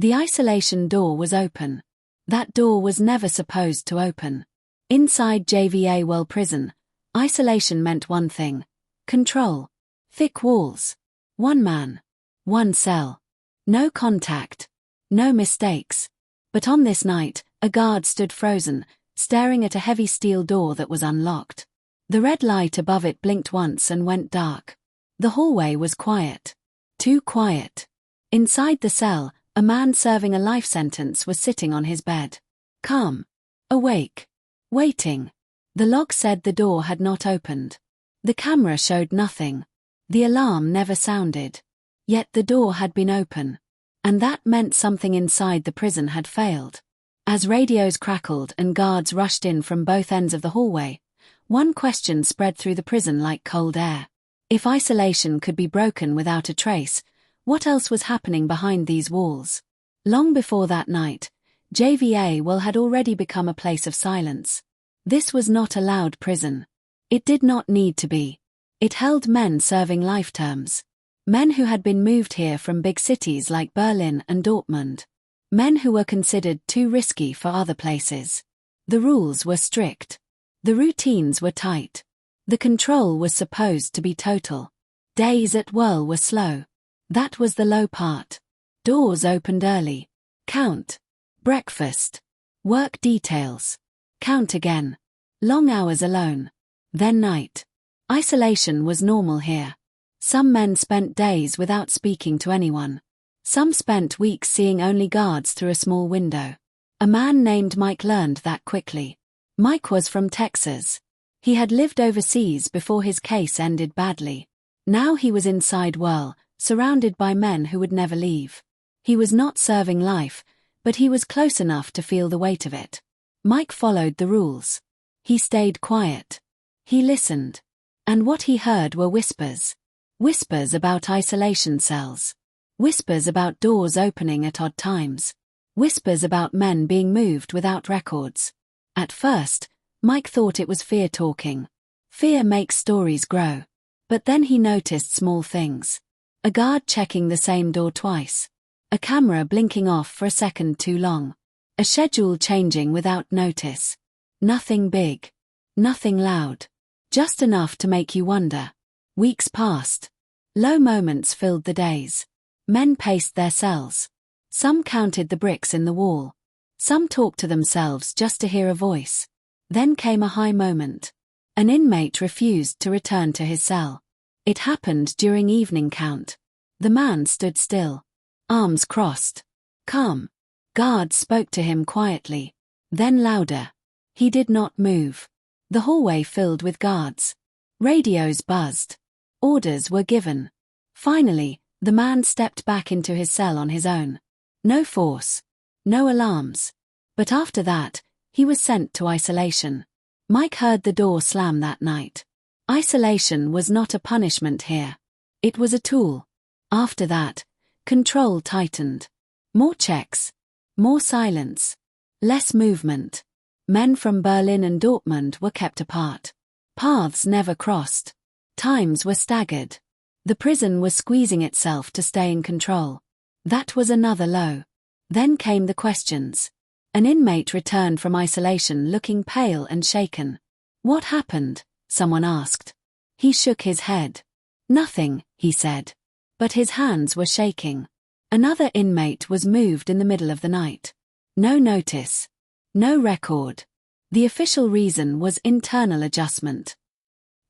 The isolation door was open. That door was never supposed to open. Inside JVA Werl Prison, isolation meant one thing: control. Thick walls. One man. One cell. No contact. No mistakes. But on this night, a guard stood frozen, staring at a heavy steel door that was unlocked. The red light above it blinked once and went dark. The hallway was quiet. Too quiet. Inside the cell, a man serving a life sentence was sitting on his bed. Calm. Awake. Waiting. The log said the door had not opened. The camera showed nothing. The alarm never sounded. Yet the door had been open. And that meant something inside the prison had failed. As radios crackled and guards rushed in from both ends of the hallway, one question spread through the prison like cold air. If isolation could be broken without a trace, what else was happening behind these walls? Long before that night, JVA Werl had already become a place of silence. This was not a loud prison. It did not need to be. It held men serving life terms. Men who had been moved here from big cities like Berlin and Dortmund. Men who were considered too risky for other places. The rules were strict. The routines were tight. The control was supposed to be total. Days at Werl were slow. That was the low part. Doors opened early. Count. Breakfast. Work details. Count again. Long hours alone. Then night. Isolation was normal here. Some men spent days without speaking to anyone. Some spent weeks seeing only guards through a small window. A man named Mike learned that quickly. Mike was from Texas. He had lived overseas before his case ended badly. Now he was inside Werl, surrounded by men who would never leave. He was not serving life, but he was close enough to feel the weight of it. Mike followed the rules. He stayed quiet. He listened. And what he heard were whispers. Whispers about isolation cells. Whispers about doors opening at odd times. Whispers about men being moved without records. At first, Mike thought it was fear talking. Fear makes stories grow. But then he noticed small things. A guard checking the same door twice. A camera blinking off for a second too long. A schedule changing without notice. Nothing big. Nothing loud. Just enough to make you wonder. Weeks passed. Low moments filled the days. Men paced their cells. Some counted the bricks in the wall. Some talked to themselves just to hear a voice. Then came a high moment. An inmate refused to return to his cell. It happened during evening count. The man stood still. Arms crossed. Calm. Guards spoke to him quietly. Then louder. He did not move. The hallway filled with guards. Radios buzzed. Orders were given. Finally, the man stepped back into his cell on his own. No force. No alarms. But after that, he was sent to isolation. Mike heard the door slam that night. Isolation was not a punishment here. It was a tool. After that, control tightened. More checks. More silence. Less movement. Men from Berlin and Dortmund were kept apart. Paths never crossed. Times were staggered. The prison was squeezing itself to stay in control. That was another low. Then came the questions. An inmate returned from isolation looking pale and shaken. "What happened?" someone asked. He shook his head. "Nothing," he said. But his hands were shaking. Another inmate was moved in the middle of the night. No notice. No record. The official reason was internal adjustment.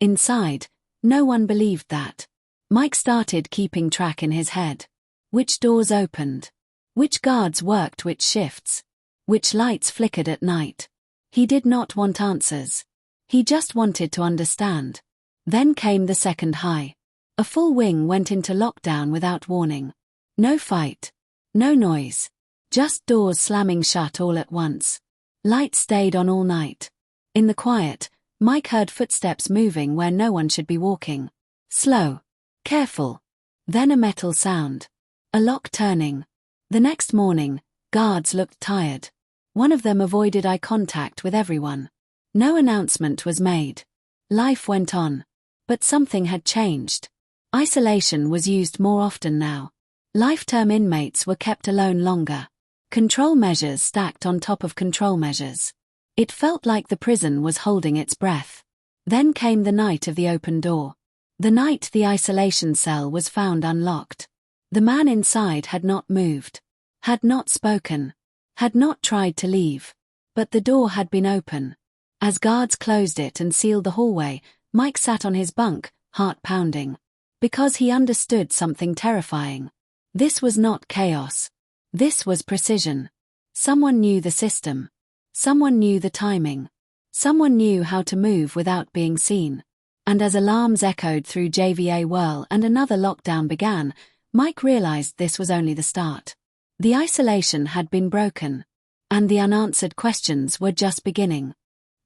Inside, no one believed that. Mike started keeping track in his head. Which doors opened? Which guards worked which shifts? Which lights flickered at night? He did not want answers. He just wanted to understand. Then came the second high. A full wing went into lockdown without warning. No fight. No noise. Just doors slamming shut all at once. Lights stayed on all night. In the quiet, Mike heard footsteps moving where no one should be walking. Slow. Careful. Then a metal sound. A lock turning. The next morning, guards looked tired. One of them avoided eye contact with everyone. No announcement was made. Life went on. But something had changed. Isolation was used more often now. Life-term inmates were kept alone longer. Control measures stacked on top of control measures. It felt like the prison was holding its breath. Then came the night of the open door. The night the isolation cell was found unlocked. The man inside had not moved, had not spoken, had not tried to leave. But the door had been open. As guards closed it and sealed the hallway, Mike sat on his bunk, heart pounding. Because he understood something terrifying. This was not chaos. This was precision. Someone knew the system. Someone knew the timing. Someone knew how to move without being seen. And as alarms echoed through JVA Werl and another lockdown began, Mike realized this was only the start. The isolation had been broken. And the unanswered questions were just beginning.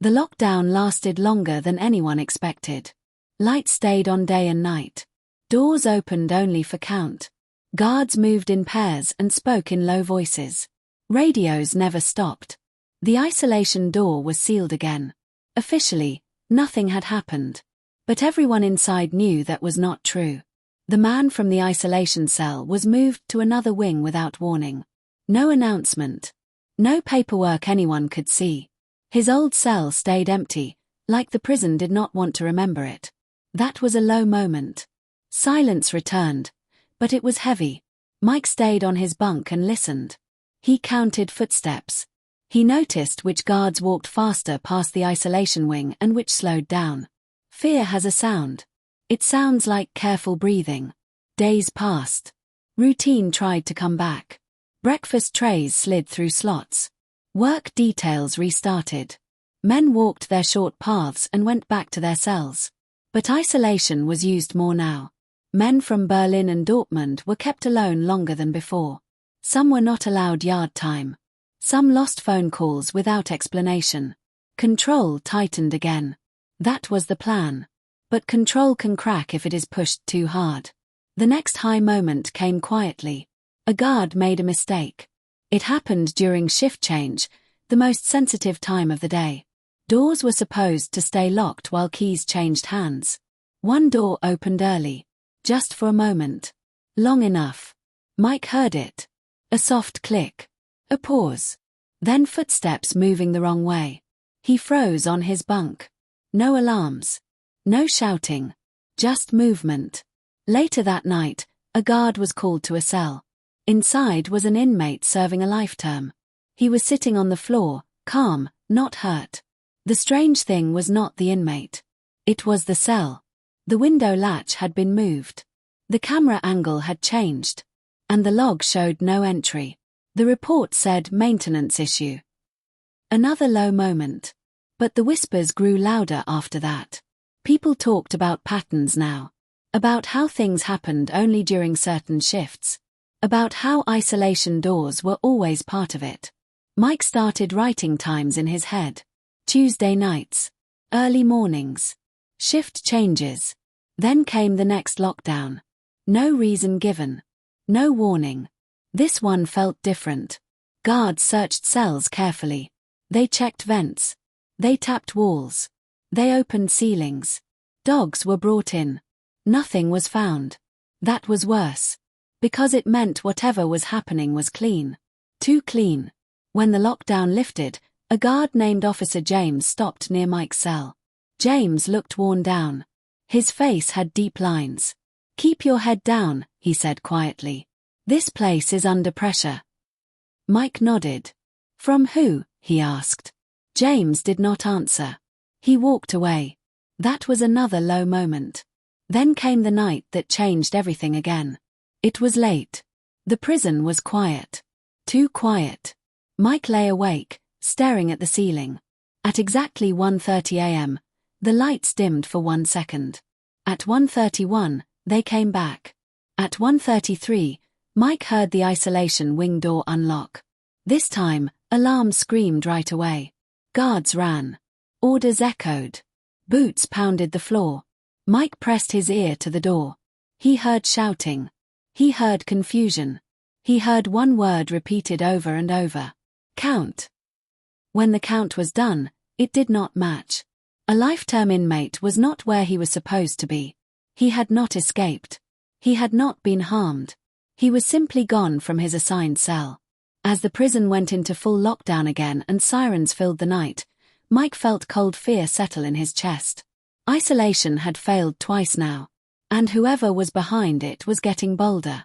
The lockdown lasted longer than anyone expected. Lights stayed on day and night. Doors opened only for count. Guards moved in pairs and spoke in low voices. Radios never stopped. The isolation door was sealed again. Officially, nothing had happened. But everyone inside knew that was not true. The man from the isolation cell was moved to another wing without warning. No announcement. No paperwork anyone could see. His old cell stayed empty, like the prison did not want to remember it. That was a low moment. Silence returned, but it was heavy. Mike stayed on his bunk and listened. He counted footsteps. He noticed which guards walked faster past the isolation wing and which slowed down. Fear has a sound. It sounds like careful breathing. Days passed. Routine tried to come back. Breakfast trays slid through slots. Work details restarted. Men walked their short paths and went back to their cells. But isolation was used more now. Men from Berlin and Dortmund were kept alone longer than before. Some were not allowed yard time. Some lost phone calls without explanation. Control tightened again. That was the plan. But control can crack if it is pushed too hard. The next high moment came quietly. A guard made a mistake. It happened during shift change, the most sensitive time of the day. Doors were supposed to stay locked while keys changed hands. One door opened early. Just for a moment. Long enough. Mike heard it. A soft click. A pause. Then footsteps moving the wrong way. He froze on his bunk. No alarms. No shouting. Just movement. Later that night, a guard was called to a cell. Inside was an inmate serving a life term. He was sitting on the floor, calm, not hurt. The strange thing was not the inmate. It was the cell. The window latch had been moved. The camera angle had changed. And the log showed no entry. The report said maintenance issue. Another low moment. But the whispers grew louder after that. People talked about patterns now. About how things happened only during certain shifts. About how isolation doors were always part of it. Mike started writing times in his head. Tuesday nights. Early mornings. Shift changes. Then came the next lockdown. No reason given. No warning. This one felt different. Guards searched cells carefully. They checked vents. They tapped walls. They opened ceilings. Dogs were brought in. Nothing was found. That was worse. Because it meant whatever was happening was clean. Too clean. When the lockdown lifted, a guard named Officer James stopped near Mike's cell. James looked worn down. His face had deep lines. "Keep your head down," he said quietly. "This place is under pressure." Mike nodded. "From who?" he asked. James did not answer. He walked away. That was another low moment. Then came the night that changed everything again. It was late. The prison was quiet. Too quiet. Mike lay awake, staring at the ceiling. At exactly 1:30 a.m., the lights dimmed for 1 second. At 1:31, they came back. At 1:33, Mike heard the isolation wing door unlock. This time, alarms screamed right away. Guards ran. Orders echoed. Boots pounded the floor. Mike pressed his ear to the door. He heard shouting. He heard confusion. He heard one word repeated over and over. Count. When the count was done, it did not match. A life-term inmate was not where he was supposed to be. He had not escaped. He had not been harmed. He was simply gone from his assigned cell. As the prison went into full lockdown again and sirens filled the night, Mike felt cold fear settle in his chest. Isolation had failed twice now. And whoever was behind it was getting bolder.